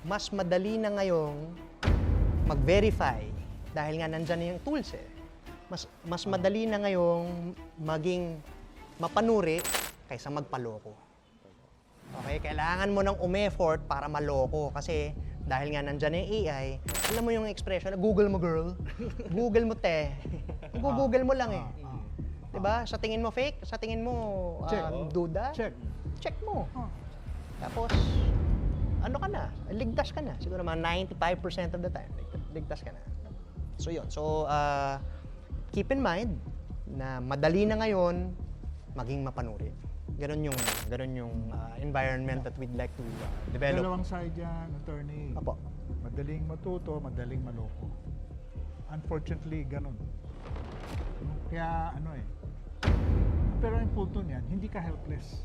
mas madali na ngayong mag-verify dahil nga nandyan na yung tools eh. Mas madali na ngayong maging mapanuri kaysa magpaloko. Okay, kailangan mo ng umeffort para maloko kasi dahil nga nandyan na yung AI, alam mo yung expression, Google mo girl, Google mo te, Google mo lang eh. Diba? Sa tingin mo fake, sa tingin mo duda, check mo. Tapos, ano ka na, ligtas ka na. Siguro mga 95% of the time, ligtas ka na. So yun, so keep in mind na madali na ngayon maging mapanuri. Ganon yung environment that we'd like to develop. Dalawang side yan, attorney. Apo. Madaling matuto, madaling maloko. Unfortunately, ganon. Kaya ano eh. Pero ang punto niyan, hindi ka helpless.